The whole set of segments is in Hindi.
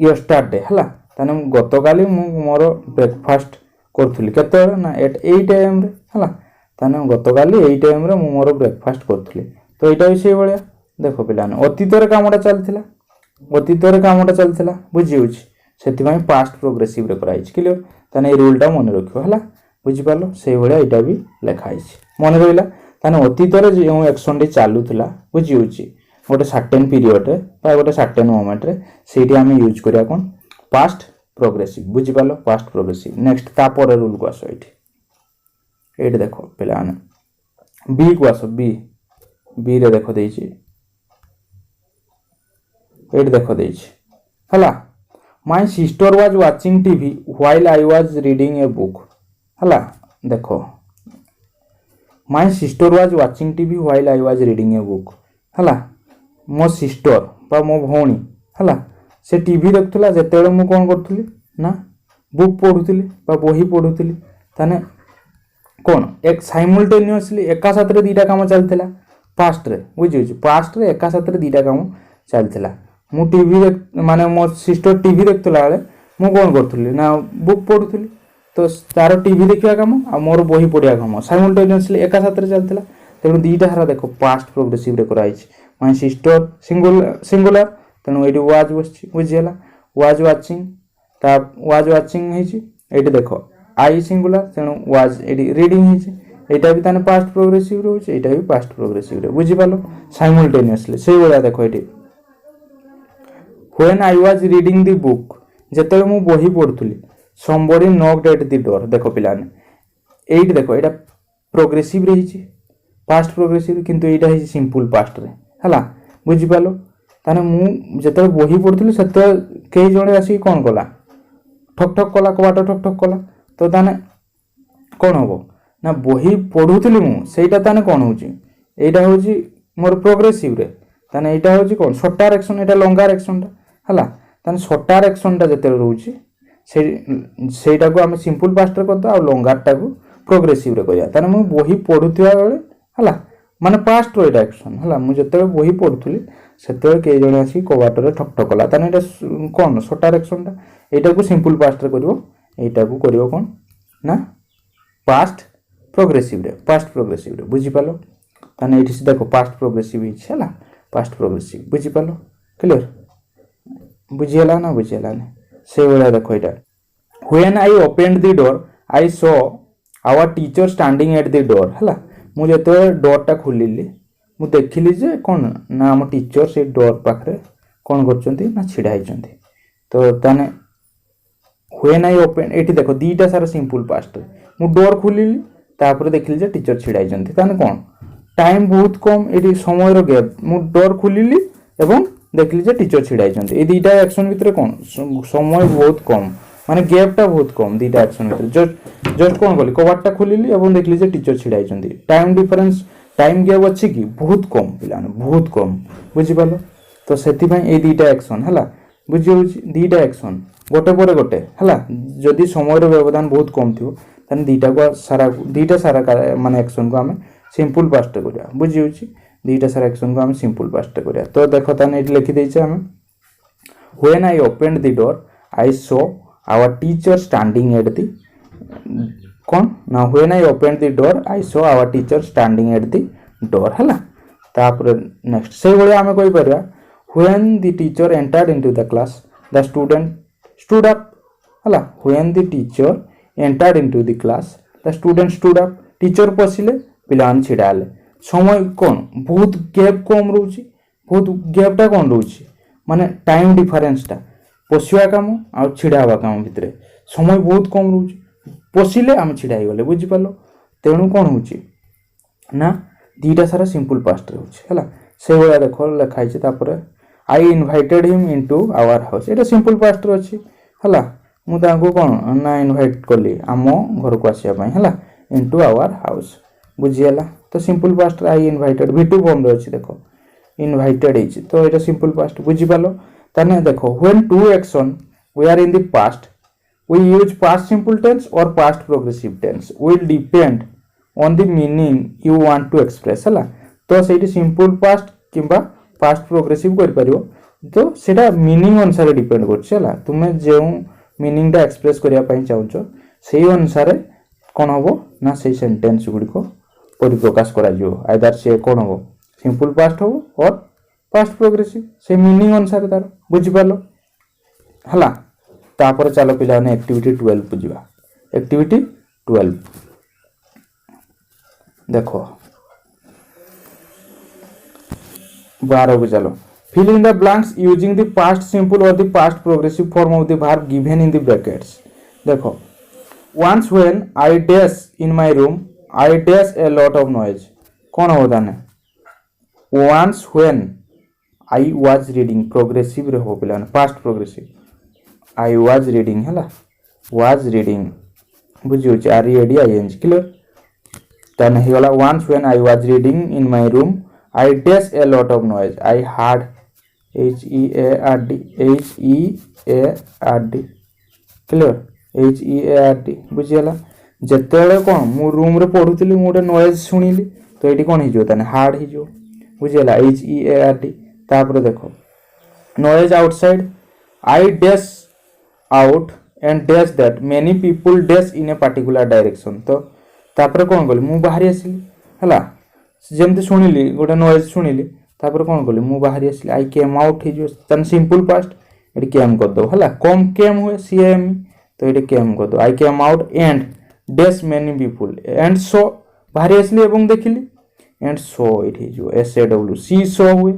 यस्टरडे है ताने गतकाली मु मोर ब्रेकफास्ट करूली केत ना एट 8 AM है ताने गतकाली 8 AM रे मु मोर ब्रेकफास्ट करूली तो यहाँ भी से भाया देख पे अतीतर कामटा चलता अतीतर कामटा चलता बुझी से पास्ट प्रोग्रेसिव रे कराई क्लियर ताने रूलटा मन रखियो है बुझिपाल से भाया यहाँ भी लिखाई मन रहा ताने अतीतर जो एक्शन टी चलूला बुझी गोटे सर्टेन पीरियड रे गोटे सर्टेन मोमेंट रे से आम यूज करिया कौन पास्ट प्रोग्रेसिव बुझिपाल पास्ट प्रोग्रेसिव नेक्स्ट तापर रूल को आस ये देख पे बी को आस बी बी रे देख देछि ये देख देछि हला my sister was watching TV while I was reading a book हला देखो my sister was watching TV while I was reading a book हला मो सिस्टर बा मो भौणी हला से टीवी देखुला जेतेबेले मु कोन करथुली ना बुक पढुथुली बा बही पढुथुली ताने कोन एक साइमल्टेनियसली एका साथ रे दीटा काम चलथिला पास्ट रे बुझी पास्ट रे एका साथ रे दीटा काम चलथिला मु टीवी माने मो सिस्टर टीवी देखुला बेले मु कोन करथुली ना बुक पढुथुली तो तार टीवी देखिया काम आ मोर बही पढिया काम साइमल्टेनियसली एका साथ रे चलथिला तेणु दीटा हारा देखो पास्ट प्रोग्रेसिव रे कराई माय सिस्टर सिंगुलर तेणु ये वाज बस बुझीगला वाज वाचिंग ता वाज वाचिंग ये देखो आई सिंगुलर तेणु वाज ये रीडिंग यहाँ भी ताने पास्ट प्रोग्रेसिव रोचे यहाँ भी पास्ट प्रोग्रेसिव बुझिपाल साइमल्टेनियसली से भाया देख ये when I was reading the book जेते मु बही पढ़ुली somebody knocked at the door देख पिलाने ये देख यहाँ प्रोग्रेसिव रही पास्ट प्रोग्रेसिव किंतु यहाँ सिंपल पास्ट रे हला बुझिपाल ताने मु जेते बही पढ़ुली से कई जणे आसी कौन कला ठक ठक कला कबाट ठक ठक कला तो ताने कौन हम ना बही पढ़ुली मुझा ताने कौन हो यहाँ हूँ मोर प्रोग्रेसिव रे ताने यहाँ हूँ कौन शॉर्टर एक्शन यहाँ लंगार एक्शन है ताने शॉर्टर एक्शनटा जिते रोचे सेटा को आम सिंपल पास्ट रे करदे आ लंगारटा को प्रोग्रेसिव रे करिया ताने मु बही पढ़ुथिया बेले हला माने पास्ट रो एटा एक्शन हला मु जते बही पढ़ुथली सेते के जणे आसी कबाट रे ठक ठक कला ताने एटा कोन शॉर्टर एक्शनटा एटा को सिंपल पास्ट रे करिवो एटा को करिवो कोन ना पास्ट प्रोग्रेसिव रे बुझी पालो ताने एठी से देखो पास्ट प्रोग्रेसिव हिच हला पास्ट प्रोग्रेसिव बुझी पालो क्लियर बुझियला ना बुझियला ने से वाला देखो एटा when I opened the door I saw our teacher standing at the door हला मु जते डोर टा खोलिली मु देखिली जे कोन ना हम टीचर से डोर पाखरे कोन करचंती ना छिडा हिचंती तो ताने व्हेन आई ओपन एठी देखो दीटा सारा सिंपल पास्ट मु डोर खोलिली तापर देखिली जे टीचर छिडा हिचंती ताने कोन टाइम बहुत कम एठी समय रो गैप मु डोर खोलिली एवं देखिली जे टीचर छिडा हिचंती ए दीटा एक्शन भितरे कोन समय बहुत कम माने गैपटा बहुत कम दीटा एक्शन भितरे जस्ट कोन बोली कबाटटा खोलिली एवं देखिली जे टीचर छिडा हिचंती टाइम डिफरेंस टाइम गैप अछि कि बहुत कम पिलाने बहुत कम बुझी पालो तो सेति भाई ए दीटा एक्शन हला बुझी होची दीटा एक्शन गोटे पर गोटे हला जदि समय रो व्यवधान बहुत कम थियो तने दीटा सारा माने एक्शन को हमें सिंपल पास्ट करिया बुझी होची दीटा सारा एक्शन को हमें सिंपल पास्ट करिया तो देखो तने एठी लिखि दैछे हमें when I opened the door I saw our teacher standing at the कौन ना when I opened the door I saw our teacher standing at the door हला तापर नेक्स्ट से भले हमें कहि परिया when the teacher entered into the class the student stood up हला when the teacher entered into the class the student stood up teacher पसिले पिलान छिडाले समय कौन बहुत गैप कम रोची बहुत गैपटा कौन रोची माने टाइम डिफरेंसटा पशिया काम आ छिडावा काम भितरे समय बहुत कम रोची पशिले आम छिड़ा गले बुझी पालो तेणु कौन होची ना दीटा सारा सिंपल पास्ट रोची हला से भला देखो लिखाई छै तापर I invited him into our house एटा सिंपल पास्ट रो अछि हला मु तांको कोन ना इनवाइट करली आमो घर को आसिया पई हला इनटू आवर हाउस बुझियला तो simple past I invited V2 form रो अछि देखो इनवाइटेड हिच तो एटा सिंपल पास्ट बुझी पालो तने देखो when two action we are in the past we use past simple tense or past progressive tense will depend on the meaning you want to express हला तो सेठी simple past किंबा past progressive कर परियो तो सेटा मीनिंग अनुसार डिपेंड करछला तुमे जे मीनिंग टा एक्सप्रेस करिया पई चाहूचो सेही अनुसार कोन हबो ना सेही सेंटेंस गुडी को परिप्रकाश करा जो आइदर से कोन हबो सिंपल पास्ट हबो और पास्ट प्रोग्रेसिव से मीनिंग अनुसार तार बुझि पालो हला तापर चलो पिला ने एक्टिविटी 12 बुझिबा एक्टिविटी 12 देखो 12 को चलो fill in the blanks using the past simple or the past progressive form of the verb given in the brackets देखो once when I dash in my room I dash a lot of noise कौन होता है once when I was reading progressive रे हो पिला past progressive I was reading है ना was reading बुझियो R E D I N G clear तन ही वाला once when I was reading in my room I dash a lot of noise I heard H E A R D clear H E A R D बुझियला जतेले कोन मु रूम रे पढुतली मु गोटे नॉइज सुनिली तो एटी कोन हिजो तने हार्ड हिजो बुझियला H E A R D तापर देखो noise outside I dash out and dash that many people dash in a particular direction तो तापर कोन गली मु बाहरी आसिली हला जेमते सुनिली गोटे नॉइज सुनिली तापर कोन गली मु बाहरी आसिली आई केम आउट हिजो तन सिंपल पास्ट एटी केम कर दो हला कम केम हुए सी एम तो एटी केम कर दो I came out and dash many people and saw बाहरी आसिली एवं देखिली एंड सो इट हिजो एस ए डब्ल्यू सी सो हुए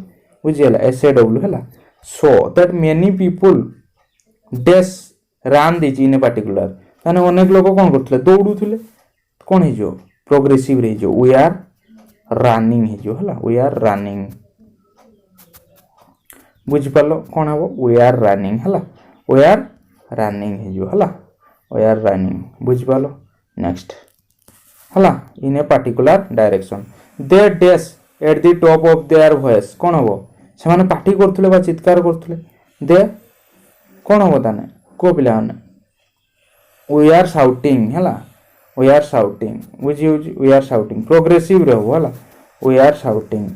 बुझियला एस ए डब्ल्यू हला saw that many people dash ran दिछि इन ए पर्टिकुलर ताने अनेक लोक कोन करथले दौडुथले कोन हिजो प्रोग्रेसिव रे हिजो वी आर रनिंग हिजो हला वी आर रनिंग बुझ पालो कोन हबो वी आर रनिंग हला वी आर रनिंग हिजो हला वी आर रनिंग बुझ पालो नेक्स्ट हला in a particular direction they dash at the top of their voice कोन हबो से माने पार्टी करथले बा चित्कार करथले दे कोन हबो ताने को पिला माने वी आर शाउटिंग हला वी आर शाउटिंग बुझियो वी आर शाउटिंग प्रोग्रेसिव रे हो हला वी आर शाउटिंग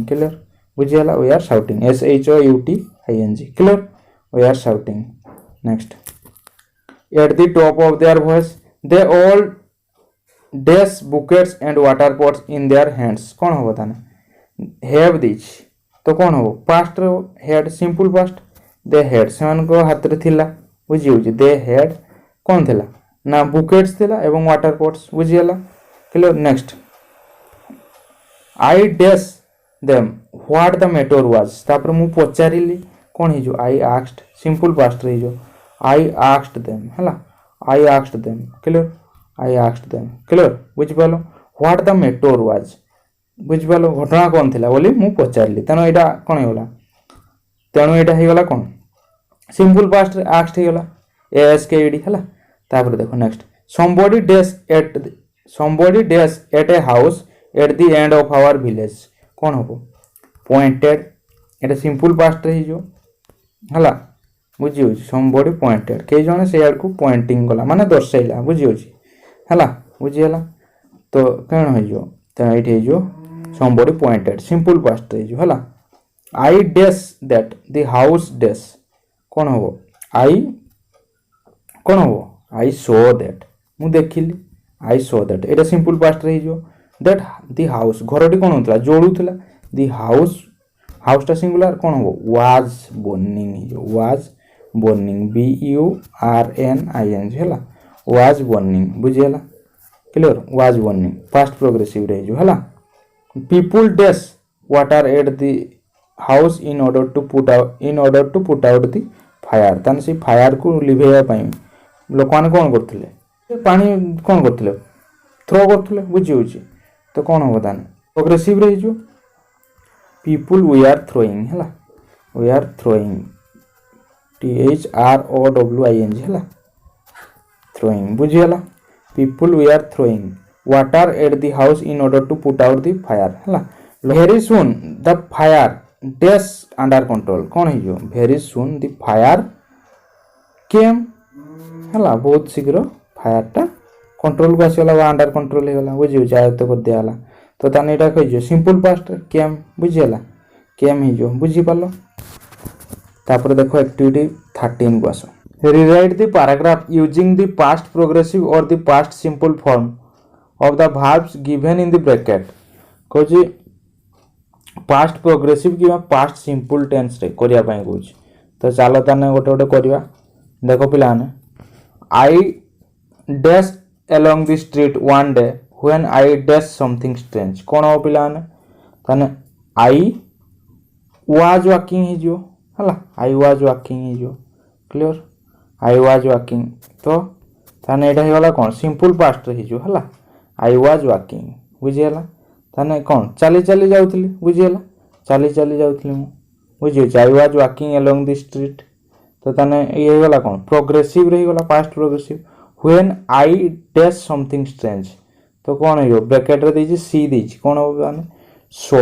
क्लियर बुझियला we are shouting S H O U T I N G clear we are shouting next at the top of their voice they all dash buckets and water pots in their hands कोन हो ताने हैव दिस तो कोन हो पास्ट रे had simple past they head seven को हाथ रे थिला बुझियो दे हेड कोन थिला ना बुकेट्स थिला एवं वाटर पॉट्स बुझियला clear next I dash them what the matter was तापर मु पचारिली कोन हिजो आई आस्क्ड सिंपल पास्ट रे हिजो आई आस्क्ड देम हला I asked them clear I asked them clear बुझ पालो व्हाट द मैटर वाज बुझ पालो घटना कोन थिला बोली मु पचारिली तनो एटा कोन हेगला तनो एटा हेगला कोन सिंपल पास्ट रे आस्क्ड हेगला एस के डी हला तापर देखो next somebody dash at a house at the end of our village कोन हो पॉइंटेड एटा सिंपल पास्ट रे हिजो हला बुझियो somebody pointed के जने से यार को पॉइंटिंग गला माने दर्शाइला बुझियो हला बुझियला तो केन हिजो त एठी हिजो somebody pointed सिंपल पास्ट रे हिजो हला I dash that the house dash कोन हो आई कोन हो आई सो दैट मु देखिली आई सो दैट एटा सिंपल पास्ट रे हिजो दैट द हाउस घरटी कोन होतला जोडुतला द हाउस टा सिंगुलर कोन हो वाज बर्निंग हिजो was burning B U R N I N G हला वाज बर्निंग बुझियला clear was burning past progressive रे हिजो हला people dash water at the house in order to put out the fire तान से फायर को लिभेया पई लोक माने कोन करथले पानी कोन करथले थ्रो करथले बुझियो तो कोन हो ताने प्रोग्रेसिव रे हिजो पीपल वी आर थ्रोइंग हला we are throwing T H R O W I N G हला थ्रोइंग बुझियला people we are throwing water at the house in order to put out the fire हला very soon the fire dash under control कोन हिजो very soon the fire came हला बहुत शीघ्र फायर टा कंट्रोल को आसीला वा अंडर कंट्रोल हे गला बुझियो जायत कर दियाला तो ताने एटा कहियो सिंपल पास्ट केम बुझियला केम हो बुझी पाल। तापर देखो एक्टिविटी 13 को आस। Rewrite the paragraph using the past progressive और the past simple form of the verbs given in the bracket। कहूँ पास्ट प्रोग्रेसिव कि पास्ट सिंपल टेन्स रे करिया पई कहूँ। तो चलो ताने गोटे गोटे करिया। देखो पिलाने I dash along the street one day when I dash something strange। कौन हो पिलाने ताने आई was walking ही जो हला I was walking ही जो क्लियर I was walking। तो ताने एटा ही वाला कौन सिंपल पास्ट रे जो हला I was walking बुझियला। ताने कौन चली चली जाउथली बुझियला चली चली जाउथली मु बुझियो I was walking along the street। तो ताने ये वाला कौन प्रोग्रेसिव रही वाला past progressive when I dash something strange। तो कौन हो ब्रैकेट रे देछि सी देछि कौन हो माने सो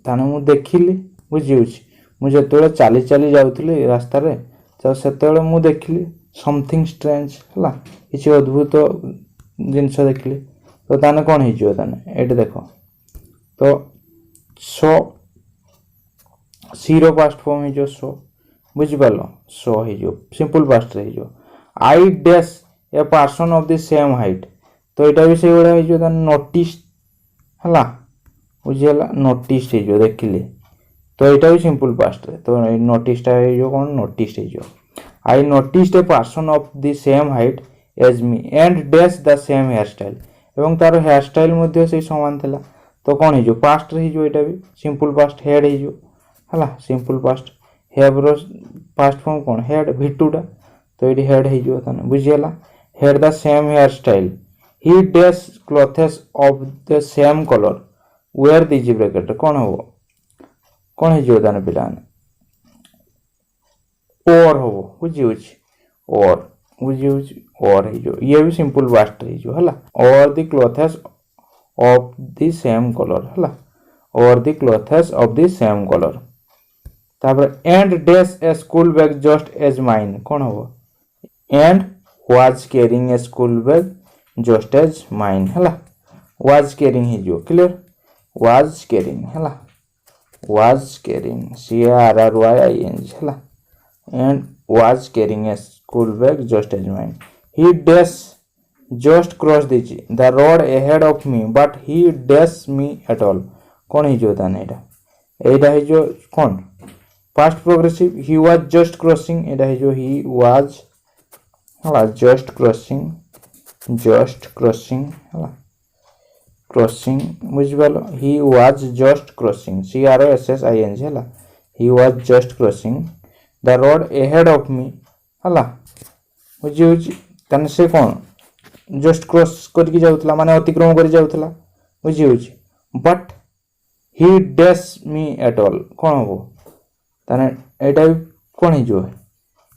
ताने मु देखिली बुझियो मु जेतोले चली चली जाउथली रास्ता रे तो सेतोले मु देखिली समथिंग स्ट्रेंज हला किछि अद्भुत जिंस देखिली। तो ताने कौन ही जो ताने एट देखो तो सो सी रो पास्ट फॉर्म ही जो सो बुझि पालो सो ही जो सिंपल पास्ट रे जो I dash A person of the same height. तो एटा भी से गुडा ही जो ताने नोटिस हला बुझियला नोटिस ही जो देखिली। तो एटा भी सिंपल पास्ट रे तो नोटिस टा ही जो कौन नोटिस ही जो I noticed a person of the same height as me and dash the same hair style. एवं तार हेयर स्टाइल मध्ये से समान थिला। तो कौन ही जो पास्ट रे जो एटा भी सिंपल पास्ट हेड ही जो हला सिंपल पास्ट हैव रो पास्ट फॉर्म कौन हेड भिटुडा। तो एडी हेड ही जो ताने बुझियला had the same hair style he dash clothes of the same colour wear दीजी ब्रैकेट कौन हो कौन ही जो ताने पिलाने और हो बुझियो और बुझियो और ही जो ये भी सिंपल पास्ट ही जो हला और the clothes of the same colour हला और the clothes of the same colour. तापर and dash a school bag just as mine कौन हो and was carrying a school bag just as mine हला वाज कैरिंग ही जो क्लियर वाज कैरिंग हला वाज कैरिंग CARRYING हला and was carrying a school bag just as mine। He dash just crossed the road ahead of me but he dash me at all। कौन ही जो ताने एटा ही जो कौन past progressive he was just crossing एटा ही जो he was हला just crossing हला crossing बुझ पालो he was just crossing CROSSING हला he was just crossing the road ahead of me हला बुझी तने से कौन जस्ट क्रॉस करके जाउतला माने अतिक्रम कर जाउतला बुझी but he dash me at all कौन हो तने एटा कौन ही जो है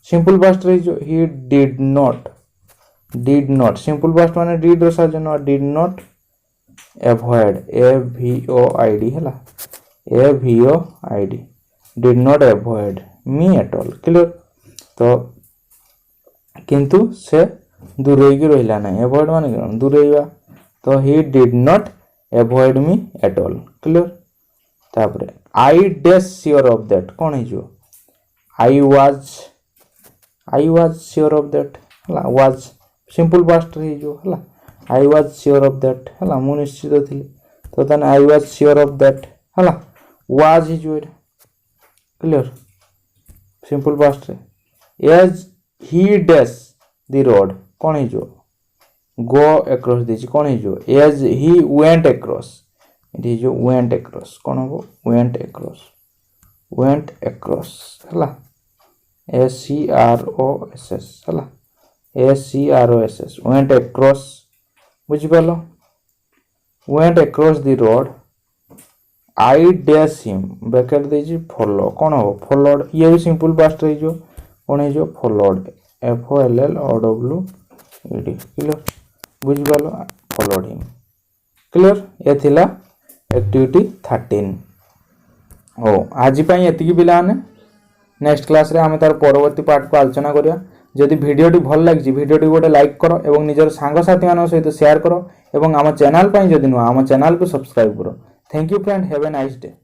सिंपल पास्ट रे जो he did not simple past माने डिड रो साजन डिड नॉट अवॉइड AVOID हला AVOID did not avoid me at all clear. तो किंतु से दूर होई रहिला ना अवॉइड माने कोन दूर होइबा। तो he did not avoid me at all clear. तापर I dash sure of that कौन है जो I was sure of that हला वाज सिंपल पास्ट रे जो हला I was sure of that हला मु निश्चित थिली। तो तने I was sure of that हला वाज ही जो क्लियर सिंपल पास्ट रे as he dash the road कौन है जो गो अक्रॉस दीची कौन है जो एज ही वेंट अक्रॉस ये जो वेंट अक्रॉस कौन हो वेंट अक्रॉस हला ACROSS हला ACROSS वेंट अक्रॉस बुझि पालो went across the road I dash him bracket देजी फॉलो कौन हो फॉलोड ये भी सिंपल पास्ट रही जो कौन है जो फॉलोड FOLLOWED क्लियर बुझि पालो फॉलोड हिम क्लियर। ये थिला एक्टिविटी 13 हो आज पई एतिकी पिला ने नेक्स्ट क्लास रे हम तार परवर्ती पार्ट को आलोचना करिया। जदि वीडियोटी भल लागी वीडियोटी गोटे लाइक करो एवं निजर सांग साथी मान सहित शेयर करो एवं आम चैनल पई जदि नुआ आम चैनल को सब्सक्राइब करो। Thank you friend have a nice day.